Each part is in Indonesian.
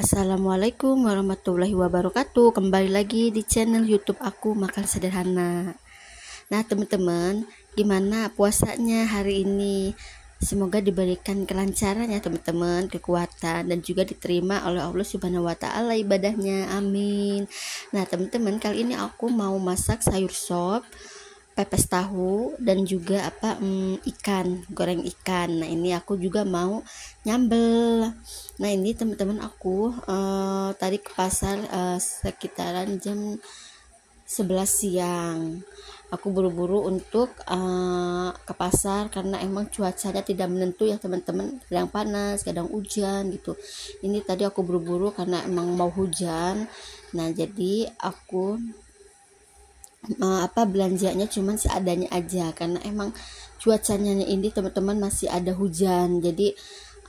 Assalamualaikum warahmatullahi wabarakatuh. Kembali lagi di channel YouTube aku Makan Sederhana. Nah, teman-teman, gimana puasanya hari ini? Semoga diberikan kelancaran ya teman-teman, kekuatan dan juga diterima oleh Allah Subhanahu wa taala ibadahnya. Amin. Nah, teman-teman, kali ini aku mau masak sayur sop, pepes tahu dan juga ikan, goreng ikan. Nah, ini aku juga mau nyambel. Nah, ini teman-teman aku tadi ke pasar sekitaran jam 11 siang. Aku buru-buru untuk ke pasar karena emang cuacanya tidak menentu ya teman-teman, kadang panas kadang hujan gitu. Ini tadi aku buru-buru karena emang mau hujan. Nah, jadi aku belanjanya cuman seadanya aja karena emang cuacanya ini teman-teman masih ada hujan, jadi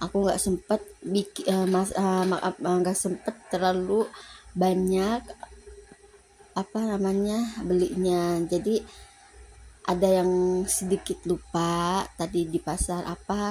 aku nggak sempet nggak sempet terlalu banyak belinya. Jadi ada yang sedikit lupa tadi di pasar,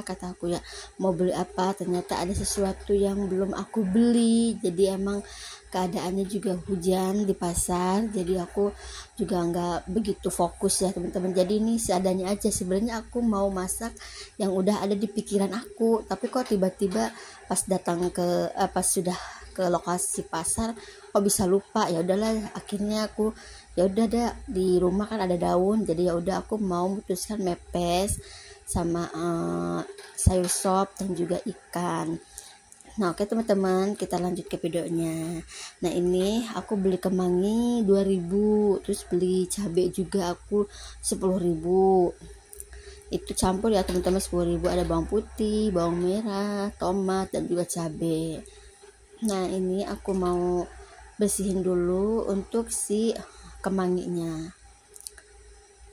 kata aku ya mau beli ternyata ada sesuatu yang belum aku beli. Jadi emang keadaannya juga hujan di pasar, jadi aku juga nggak begitu fokus ya teman-teman. Jadi ini seadanya aja. Sebenarnya aku mau masak yang udah ada di pikiran aku, tapi kok tiba-tiba pas sudah ke lokasi pasar kok bisa lupa. Ya udahlah, akhirnya aku ya udah deh, di rumah kan ada daun, jadi ya udah aku mau memutuskan mepes sama sayur sop dan juga ikan. Nah, oke teman-teman, kita lanjut ke videonya. Nah, ini aku beli kemangi 2000, terus beli cabai juga aku 10.000. Itu campur ya teman-teman, 10.000 ada bawang putih, bawang merah, tomat dan juga cabai. Nah, ini aku mau bersihin dulu untuk si kemanginya.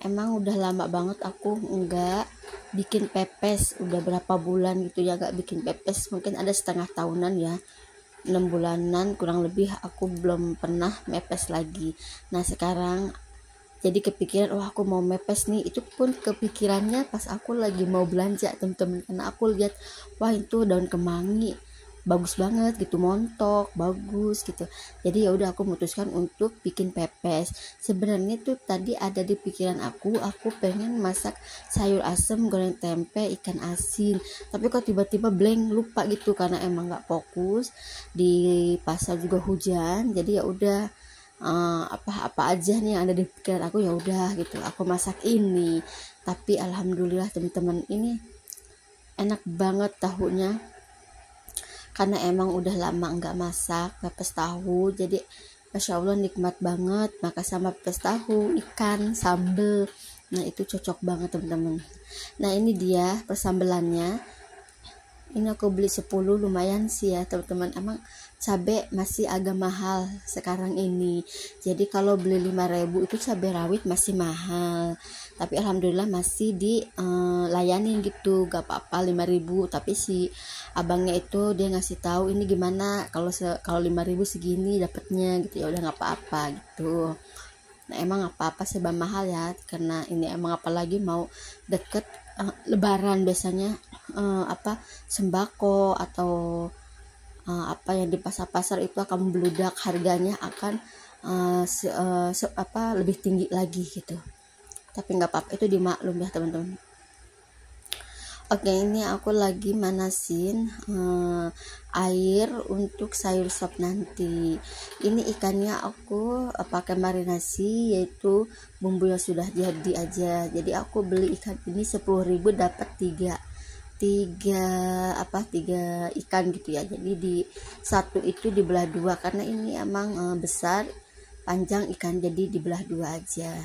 Emang udah lama banget aku enggak bikin pepes, udah berapa bulan gitu ya enggak bikin pepes, mungkin ada setengah tahunan ya, 6 bulanan kurang lebih aku belum pernah mepes lagi. Nah, sekarang jadi kepikiran, aku mau mepes nih. Itu pun kepikirannya pas aku lagi mau belanja teman-teman, karena aku lihat itu daun kemangi bagus banget gitu, montok bagus gitu. Jadi ya udah aku memutuskan untuk bikin pepes. Sebenarnya tuh tadi ada di pikiran aku pengen masak sayur asem, goreng tempe, ikan asin, tapi kok tiba-tiba blank, lupa gitu karena emang nggak fokus. Di pasar juga hujan, jadi ya udah apa aja nih yang ada di pikiran aku, ya udah gitu aku masak ini. Tapi alhamdulillah teman-teman, ini enak banget tahunya, karena emang udah lama nggak masak pepes tahu, jadi masya Allah nikmat banget makan sama pepes tahu, ikan, sambel. Nah, itu cocok banget teman-teman. Nah, ini dia persambelannya. Ini aku beli 10, lumayan sih ya teman-teman. Emang cabai masih agak mahal sekarang ini, jadi kalau beli 5.000 itu cabai rawit masih mahal, tapi alhamdulillah masih dilayanin gitu, gak apa-apa 5.000. Tapi si abangnya itu dia ngasih tahu ini gimana kalau 5.000 segini dapatnya gitu, ya udah nggak apa-apa gitu. Nah, emang apa-apa serba mahal ya, karena ini emang apalagi mau deket lebaran, biasanya sembako atau yang di pasar-pasar itu akan membludak, harganya akan lebih tinggi lagi gitu. Tapi nggak apa-apa, itu dimaklum ya teman-teman. Oke, ini aku lagi manasin air untuk sayur sop nanti. Ini ikannya aku pakai marinasi, yaitu bumbu yang sudah jadi aja. Jadi aku beli ikan ini 10.000 dapat 3 ikan gitu ya. Jadi di satu itu dibelah 2 karena ini emang besar panjang ikan, jadi dibelah 2 aja.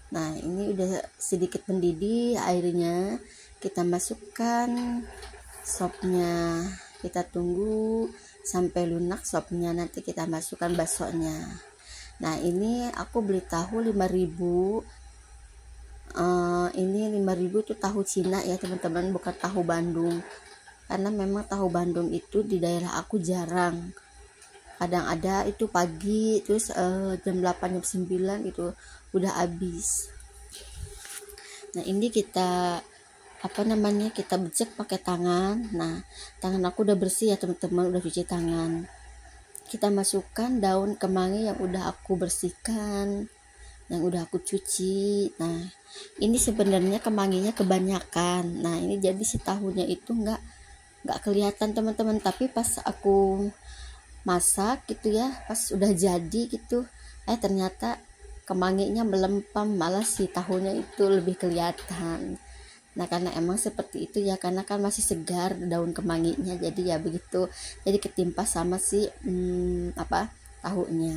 Nah, ini udah sedikit mendidih airnya, kita masukkan sopnya, kita tunggu sampai lunak sopnya, nanti kita masukkan baksonya. Nah, ini aku beli tahu 5.000. Ini 5.000 itu tahu Cina ya teman-teman, bukan tahu Bandung, karena memang tahu Bandung itu di daerah aku jarang, kadang ada itu pagi, terus jam 8 jam 9 itu udah habis. Nah, ini kita apa namanya, kita becek pakai tangan. Nah, tangan aku udah bersih ya teman-teman, udah cuci tangan. Kita masukkan daun kemangi yang udah aku bersihkan, yang udah aku cuci. Nah, ini sebenarnya kemanginya kebanyakan. Nah, ini jadi si tahunya itu nggak kelihatan teman-teman, tapi pas aku masak gitu ya, pas udah jadi gitu, ternyata kemanginya melempam, malah si tahunya itu lebih kelihatan. Nah, karena emang seperti itu ya, karena kan masih segar daun kemanginya, jadi ya begitu, jadi ketimpa sama si tahunya.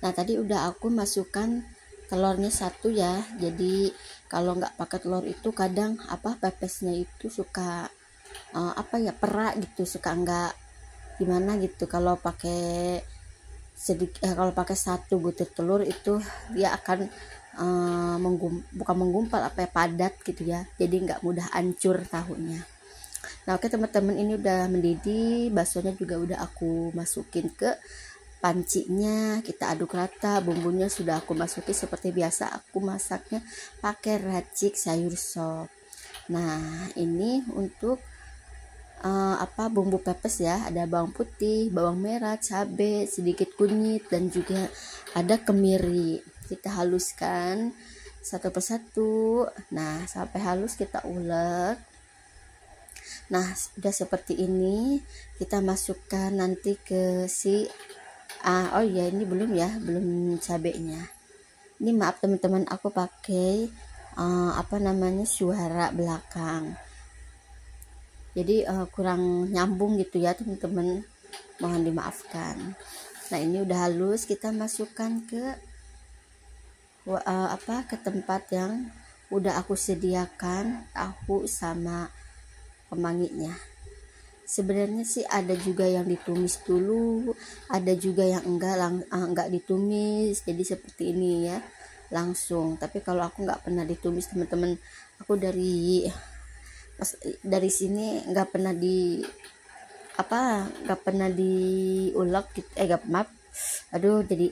Nah, tadi udah aku masukkan telurnya satu ya, jadi kalau nggak pakai telur itu kadang pepesnya itu suka perak gitu, suka nggak gimana gitu. Kalau pakai sedikit, kalau pakai satu butir telur itu dia akan bukan menggumpal, padat gitu ya, jadi nggak mudah hancur tahunya. Nah, oke teman-teman, ini udah mendidih, baksonya juga udah aku masukin ke pancinya, kita aduk rata. Bumbunya sudah aku masukin seperti biasa, aku masaknya pakai racik sayur sop. Nah, ini untuk bumbu pepes ya, ada bawang putih, bawang merah, cabai, sedikit kunyit, dan juga ada kemiri. Kita haluskan satu persatu. Nah, sampai halus kita ulek. Nah, udah seperti ini, kita masukkan nanti ke si ini belum cabenya. Ini maaf teman-teman, aku pakai suara belakang, jadi kurang nyambung gitu ya teman-teman, mohon dimaafkan. Nah, ini udah halus, kita masukkan ke ke tempat yang udah aku sediakan tahu sama kemanginya. Sebenarnya sih ada juga yang ditumis dulu, ada juga yang enggak ditumis, jadi seperti ini ya langsung. Tapi kalau aku nggak pernah ditumis teman-teman, aku dari sini nggak pernah diulek gitu, jadi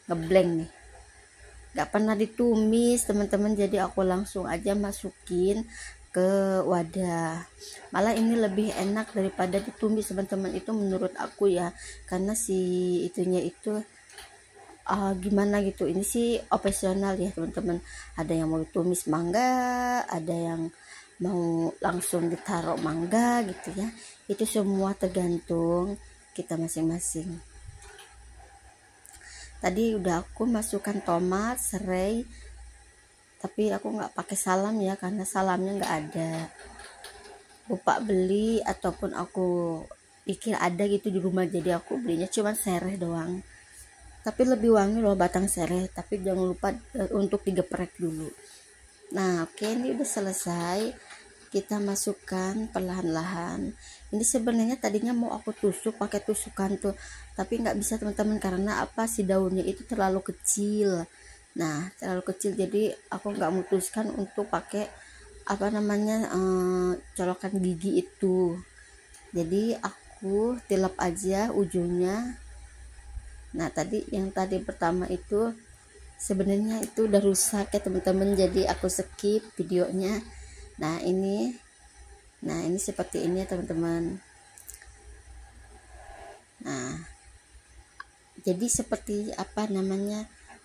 ngeblank nih, nggak pernah ditumis teman-teman, jadi aku langsung aja masukin ke wadah. Malah ini lebih enak daripada ditumis teman-teman, itu menurut aku ya, karena si itunya itu gimana gitu, ini sih opsional ya teman-teman. Ada yang mau ditumis mangga, ada yang mau langsung ditaruh mangga gitu ya, itu semua tergantung kita masing-masing. Tadi udah aku masukkan tomat, serai, tapi aku nggak pakai salam ya, karena salamnya nggak ada, lupa beli, ataupun aku pikir ada gitu di rumah, jadi aku belinya cuma sereh doang. Tapi lebih wangi loh batang sereh, tapi jangan lupa untuk digeprek dulu. Nah, oke, ini udah selesai, kita masukkan perlahan-lahan. Ini sebenarnya tadinya mau aku tusuk pakai tusukan tuh, tapi nggak bisa teman-teman, karena si daunnya itu terlalu kecil. Nah, terlalu kecil, jadi aku nggak memutuskan untuk pakai colokan gigi itu. Jadi aku tilap aja ujungnya. Nah, yang tadi pertama itu sebenarnya itu udah rusak ya teman-teman, jadi aku skip videonya. Nah, ini seperti ini ya teman-teman. Nah, jadi seperti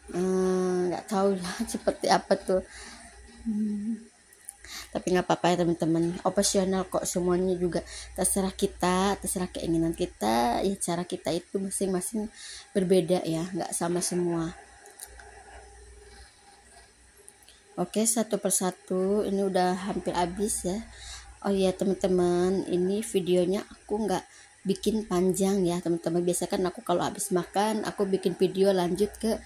nggak tahu ya seperti apa tuh, tapi nggak apa-apa ya teman-teman, opsional kok, semuanya juga terserah kita, terserah keinginan kita ya, cara kita itu masing-masing berbeda ya, nggak sama semua. Oke, satu persatu ini udah hampir habis ya. Oh iya teman-teman, ini videonya aku nggak bikin panjang ya teman-teman. Biasa kan aku kalau habis makan aku bikin video lanjut ke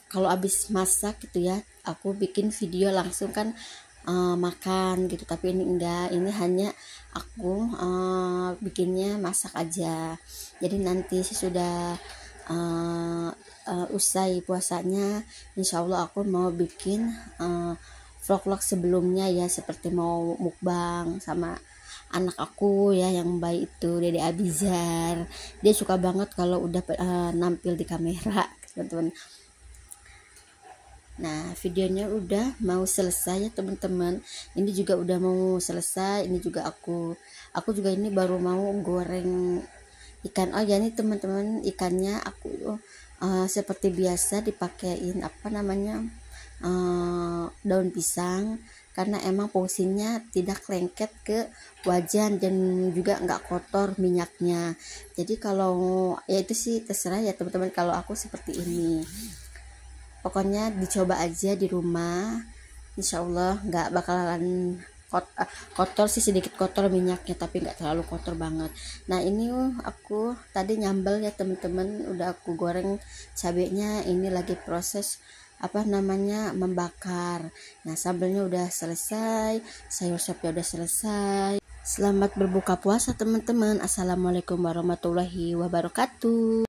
kalau habis masak gitu ya, aku bikin video langsung kan makan gitu. Tapi ini enggak, ini hanya aku bikinnya masak aja. Jadi nanti sesudah usai puasanya, insya Allah aku mau bikin vlog-vlog sebelumnya ya, seperti mau mukbang sama anak aku ya yang baik itu, Dede Abizar. Dia suka banget kalau udah nampil di kamera teman-teman. Nah, videonya udah mau selesai ya teman-teman. Ini juga udah mau selesai. Ini juga aku juga ini baru mau goreng ikan. Oh ya nih teman-teman, ikannya aku seperti biasa dipakein apa namanya daun pisang, karena emang fungsinya tidak lengket ke wajan dan juga nggak kotor minyaknya. Jadi kalau ya itu sih terserah ya teman-teman, kalau aku seperti ini. Pokoknya dicoba aja di rumah, insya Allah nggak bakalan kotor sih, sedikit kotor minyaknya tapi nggak terlalu kotor banget. Nah ini aku tadi nyambel ya teman-teman, udah aku goreng cabenya, ini lagi proses apa namanya membakar. Nah sambelnya udah selesai, sayur sopnya udah selesai. Selamat berbuka puasa teman-teman. Assalamualaikum warahmatullahi wabarakatuh.